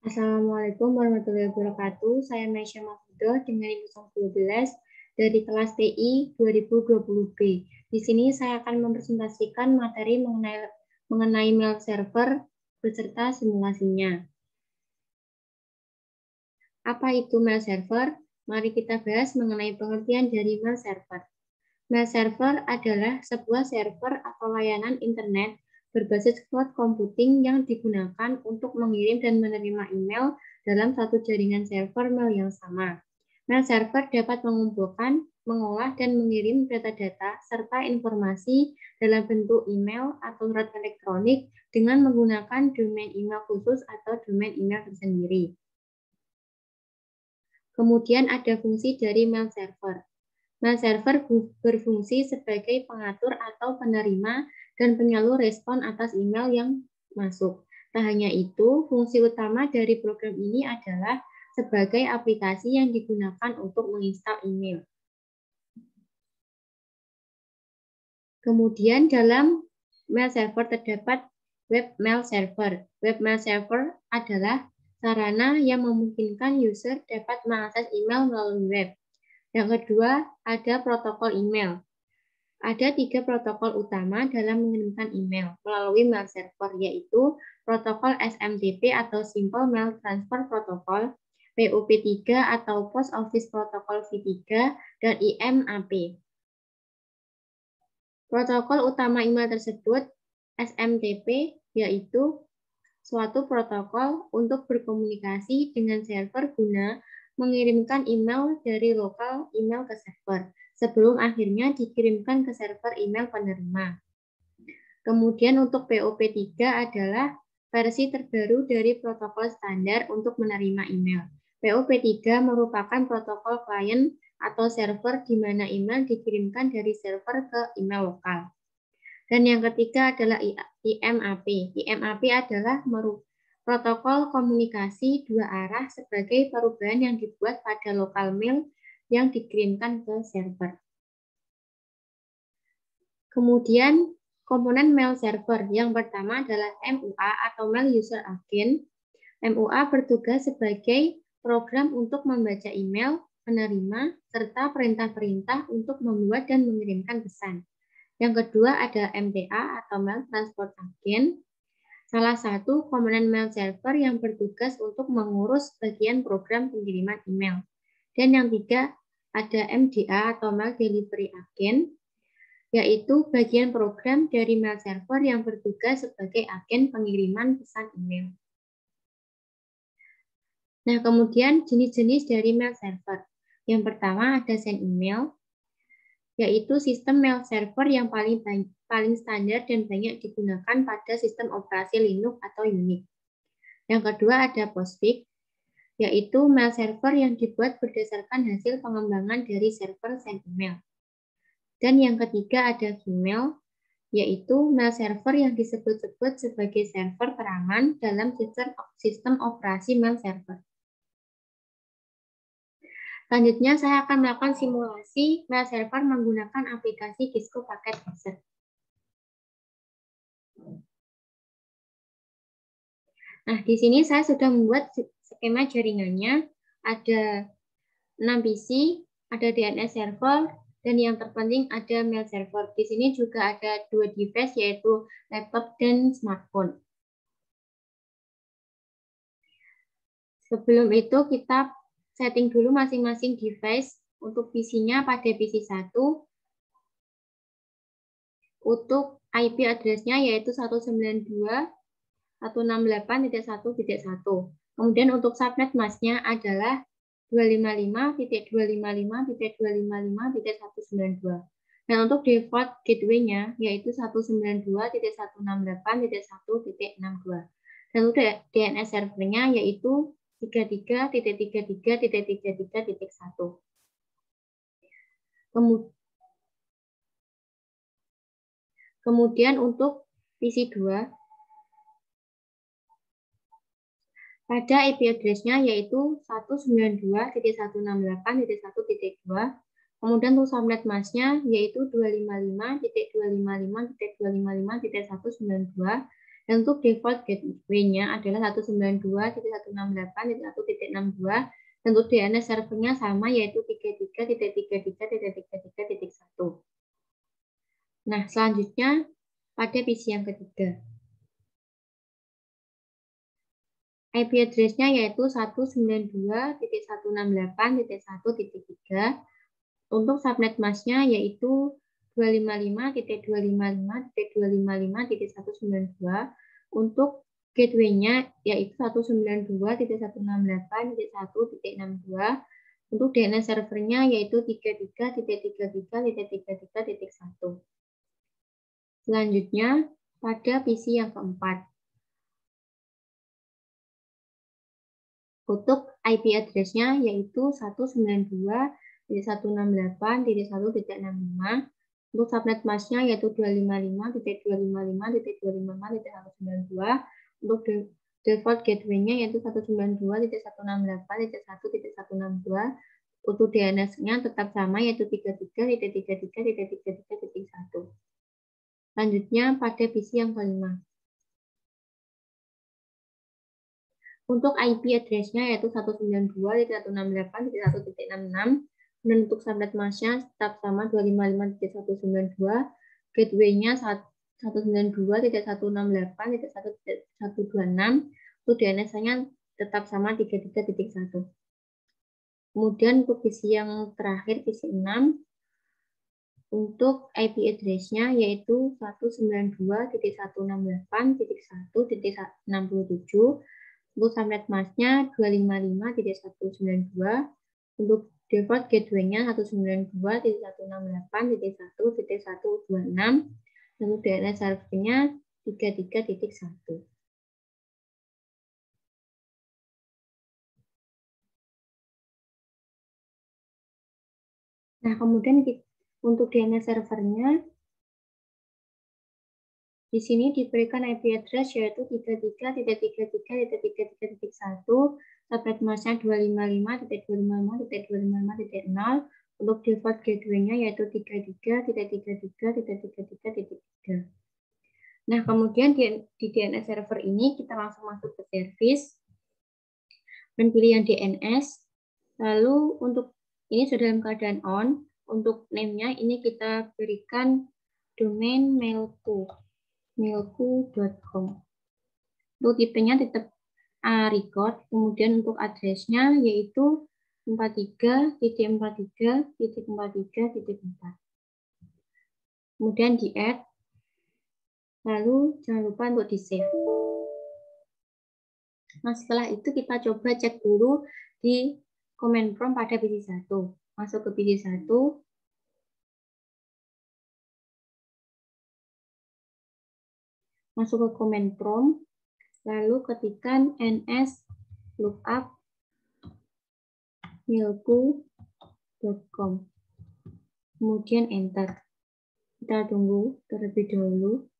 Assalamualaikum warahmatullahi wabarakatuh. Saya Maisha Mahfudoh dengan NIM 12 dari kelas TI 2020B. Di sini saya akan mempresentasikan materi mengenai mail server beserta simulasinya. Apa itu mail server? Mari kita bahas mengenai pengertian dari mail server. Mail server adalah sebuah server atau layanan internet berbasis cloud computing yang digunakan untuk mengirim dan menerima email dalam satu jaringan server mail yang sama. Mail server dapat mengumpulkan, mengolah, dan mengirim data-data serta informasi dalam bentuk email atau surat elektronik dengan menggunakan domain email khusus atau domain email tersendiri. Kemudian ada fungsi dari mail server. Mail server berfungsi sebagai pengatur atau penerima dan penyalur respon atas email yang masuk. Tak hanya itu, fungsi utama dari program ini adalah sebagai aplikasi yang digunakan untuk menginstal email. Kemudian dalam mail server terdapat web mail server. Web mail server adalah sarana yang memungkinkan user dapat mengakses email melalui web. Yang kedua, ada protokol email. Ada 3 protokol utama dalam mengirimkan email melalui mail server, yaitu protokol SMTP atau Simple Mail Transfer Protocol, POP3 atau Post Office Protocol V3, dan IMAP. Protokol utama email tersebut SMTP, yaitu suatu protokol untuk berkomunikasi dengan server guna mengirimkan email dari lokal email ke server sebelum akhirnya dikirimkan ke server email penerima. Kemudian untuk POP3 adalah versi terbaru dari protokol standar untuk menerima email. POP3 merupakan protokol klien atau server di mana email dikirimkan dari server ke email lokal. Dan yang ketiga adalah IMAP. IMAP adalah protokol komunikasi dua arah sebagai perubahan yang dibuat pada lokal mail yang dikirimkan ke server. Kemudian komponen mail server yang pertama adalah MUA atau Mail User Agent. MUA bertugas sebagai program untuk membaca email, penerima, serta perintah-perintah untuk membuat dan mengirimkan pesan. Yang kedua ada MTA atau Mail Transport Agent, salah satu komponen mail server yang bertugas untuk mengurus bagian program pengiriman email. Dan yang ketiga ada MDA atau Mail Delivery Agent, yaitu bagian program dari mail server yang bertugas sebagai agen pengiriman pesan email. Nah, kemudian jenis-jenis dari mail server. Yang pertama ada send email, yaitu sistem mail server yang paling standar dan banyak digunakan pada sistem operasi Linux atau Unix. Yang kedua ada Postfix, yaitu mail server yang dibuat berdasarkan hasil pengembangan dari server send email. Dan yang ketiga ada Gmail, yaitu mail server yang disebut-sebut sebagai server teraman dalam sistem operasi mail server. Selanjutnya, saya akan melakukan simulasi mail server menggunakan aplikasi Cisco Packet Tracer. Nah, di sini saya sudah membuat skema jaringannya. Ada 6 PC, ada DNS server, dan yang terpenting ada mail server. Di sini juga ada 2 device, yaitu laptop dan smartphone. Sebelum itu, kita setting dulu masing-masing device. Untuk PC-nya pada PC 1, untuk IP address-nya yaitu 192.168.1.1. Kemudian untuk subnet mask-nya adalah 255.255.255.192. Dan untuk default gateway-nya yaitu 192.168.1.62. Dan untuk DNS server-nya yaitu 33.33.33.1. Kemudian untuk PC 2, pada IP address-nya yaitu 192.168.1.2. Kemudian untuk subnet mask-nya yaitu 255.255.255.192. Dan untuk default gateway-nya adalah 192.168.1.62. Dan untuk DNS servernya sama, yaitu 33.33.33.1. Nah, selanjutnya pada PC yang ketiga. IP address-nya yaitu 192.168.1.3. Untuk subnet mask-nya yaitu 255.255.255.192. Untuk gateway-nya yaitu 192.168.1.62. Untuk DNS servernya yaitu 33.33.33.1. Selanjutnya, pada PC yang keempat. Untuk IP address-nya yaitu 192.168.1.65. Untuk subnet mask-nya yaitu 255.255.255.192. Untuk default gateway-nya yaitu 192.168.1.162. Untuk DNS-nya tetap sama yaitu 33.33.33.1. Selanjutnya pada PC yang kelima. Untuk IP address-nya yaitu 192.168.1.66. Dan untuk subnet mask-nya tetap sama 255.192. Gateway-nya 192.168.1.126. Untuk DNS-nya tetap sama 33.1. Kemudian untuk PC yang terakhir, PC 6. Untuk IP address-nya yaitu 192.168.1.67. Untuk subnet mask-nya 255.192. Untuk default gateway-nya 192.168.1.126. Dan untuk DNS server-nya 33.1. Nah, kemudian untuk DNS servernya di sini diberikan IP address yaitu 33.33.33.1, subnet mask-nya 255.255.255.0. Untuk default gateway-nya yaitu 33.33.33.3. Nah, kemudian di DNS server ini kita langsung masuk ke service dan pilih yang DNS. Lalu untuk ini sudah dalam keadaan on. Untuk name-nya ini kita berikan domain mailku.com. Untuk tipenya tetap record, kemudian untuk address-nya yaitu 43.43.43.4. Kemudian di-add, lalu jangan lupa untuk di-save. Nah, setelah itu kita coba cek dulu di command prompt pada PC 1. Masuk ke PC 1. Masuk ke command prompt, lalu ketikkan ns lookup mailku.com. Kemudian enter. Kita tunggu terlebih dahulu.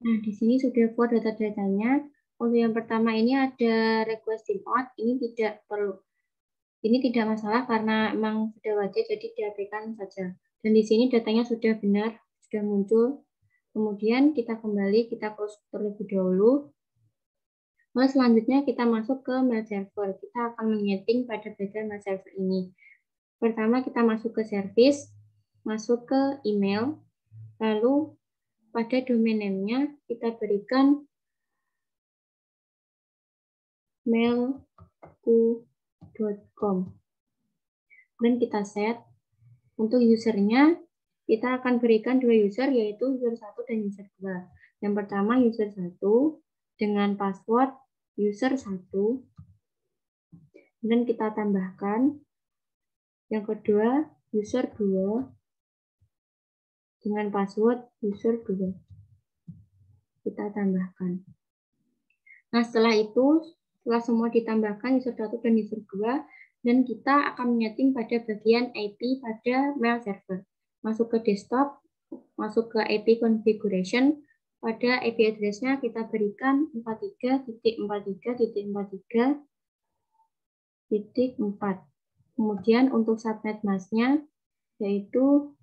Nah, di sini sudah buat data-datanya. Untuk yang pertama ini ada request out, ini tidak perlu. Ini tidak masalah karena memang sudah wajar, jadi diabaikan saja. Dan di sini datanya sudah benar, sudah muncul. Kemudian kita kembali, kita close terlebih dahulu. Lalu selanjutnya kita masuk ke mail server. Kita akan menyeting pada bagian mail server ini. Pertama kita masuk ke service, masuk ke email, lalu pada domain name-nya kita berikan mailku.com. Dan kita set. Untuk usernya, kita akan berikan dua user, yaitu user 1 dan user 2. Yang pertama user 1 dengan password user 1. Dan kita tambahkan. Yang kedua user 2 dengan password user 2. Kita tambahkan. Nah, setelah itu, setelah semua ditambahkan user 1 dan user 2, dan kita akan menyeting pada bagian IP pada mail server. Masuk ke desktop, masuk ke IP configuration, pada IP address-nya kita berikan 43.43.43.4. Kemudian untuk subnet masknya yaitu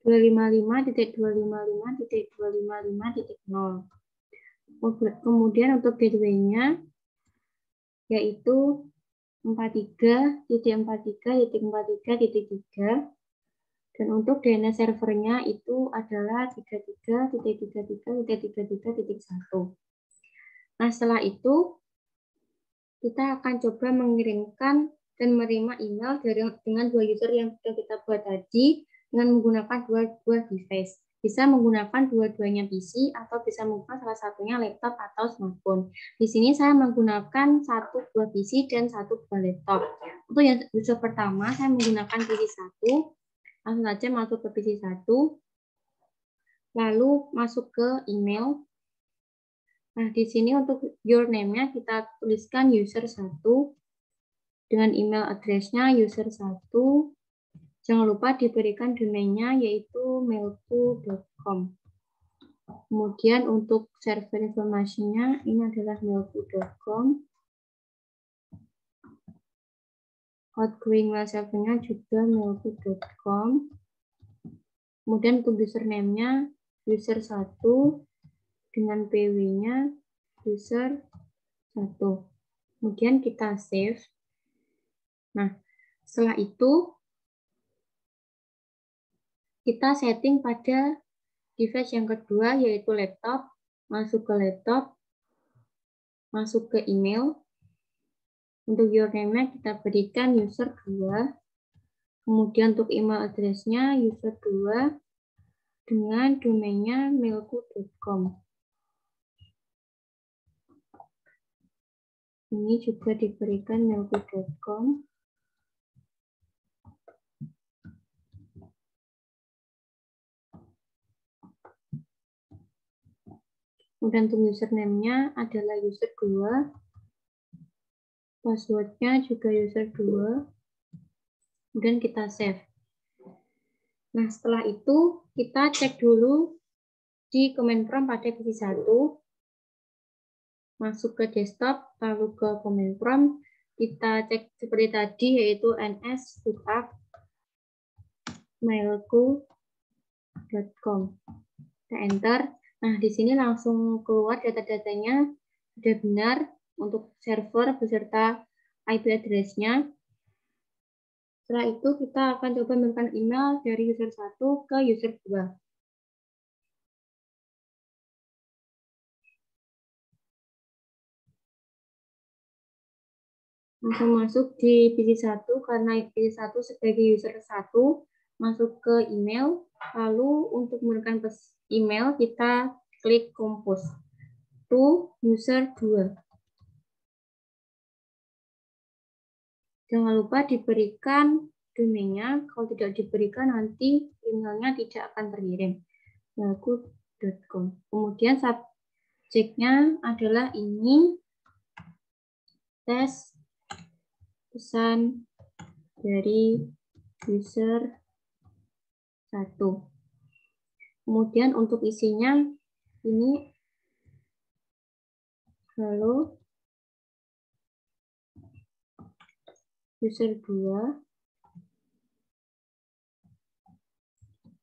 .255.255.255.0. Kemudian untuk gateway-nya yaitu 43.43.43.3, dan untuk DNS servernya itu adalah 33.33.33.1. Nah, setelah itu kita akan coba mengirimkan dan menerima email dengan dua user yang sudah kita buat tadi dengan menggunakan dua device. Bisa menggunakan dua-duanya PC atau bisa menggunakan salah satunya laptop atau smartphone. Di sini saya menggunakan satu buah PC dan satu buah laptop. Untuk yang user pertama saya menggunakan PC 1. Langsung saja masuk ke PC 1. Lalu masuk ke email. Nah, di sini untuk username-nya kita tuliskan user 1 dengan email address-nya user 1. Jangan lupa diberikan domain-nya yaitu mailku.com. Kemudian untuk server informasinya ini adalah mailku.com. Outgoing mail servernya juga mailku.com. Kemudian untuk username-nya user 1 dengan PW-nya user 1. Kemudian kita save. Nah, setelah itu kita setting pada device yang kedua yaitu laptop. Masuk ke laptop, masuk ke email. Untuk username-nya kita berikan user 2. Kemudian untuk email address-nya user 2 dengan domainnya mailku.com. Ini juga diberikan mailku.com. Kemudian untuk username-nya adalah user 2. Password-nya juga user 2. Kemudian kita save. Nah, setelah itu kita cek dulu di command prompt pada PC 1. Masuk ke desktop, lalu ke command prompt. Kita cek seperti tadi yaitu ns lookup mailku.com. Kita enter. Nah, di sini langsung keluar data-datanya sudah benar untuk server beserta IP address-nya. Setelah itu kita akan coba memberikan email dari user 1 ke user 2. Langsung masuk di PC 1 karena PC 1 sebagai user 1, masuk ke email. Lalu untuk memberikan email kita klik compose to user 2. Jangan lupa diberikan domainnya, kalau tidak diberikan nanti emailnya tidak akan terkirim. mailku.com. Kemudian subjeknya adalah ini tes pesan dari user 1. Kemudian untuk isinya ini halo user 2.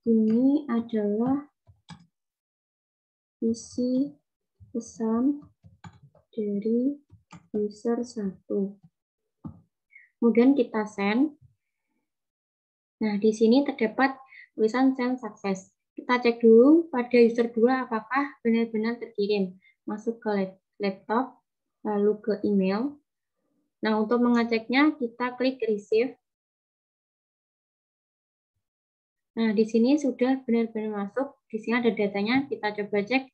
Ini adalah isi pesan dari user 1. Kemudian kita send. Nah, di sini terdapat tulisan send success. Kita cek dulu pada user 2 apakah benar-benar terkirim. Masuk ke laptop, lalu ke email. Nah, untuk mengeceknya kita klik receive. Nah, di sini sudah benar-benar masuk. Di sini ada datanya, kita coba cek.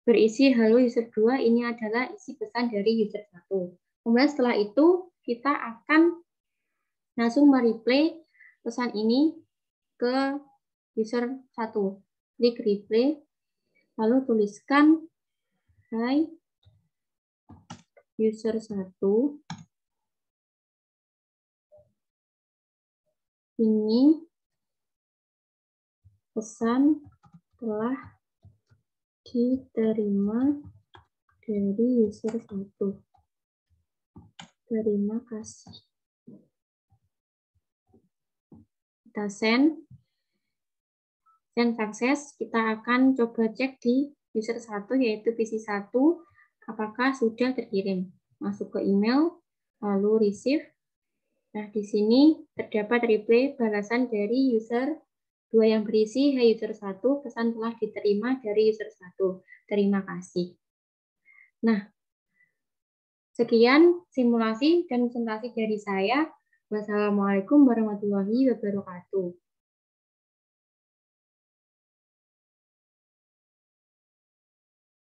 Berisi halo user 2, ini adalah isi pesan dari user 1. Kemudian setelah itu, kita akan langsung mereplay pesan ini ke user 1. Klik replay, lalu tuliskan hai user 1. Ini pesan telah diterima dari user 1. Terima kasih. Kita send sukses. Kita akan coba cek di user 1 yaitu PC 1 apakah sudah terkirim. Masuk ke email, lalu receive. Nah, di sini terdapat reply balasan dari user 2 yang berisi, "Hai user 1, pesan telah diterima dari user 1. Terima kasih." Nah, sekian simulasi dan presentasi dari saya. Wassalamualaikum warahmatullahi wabarakatuh.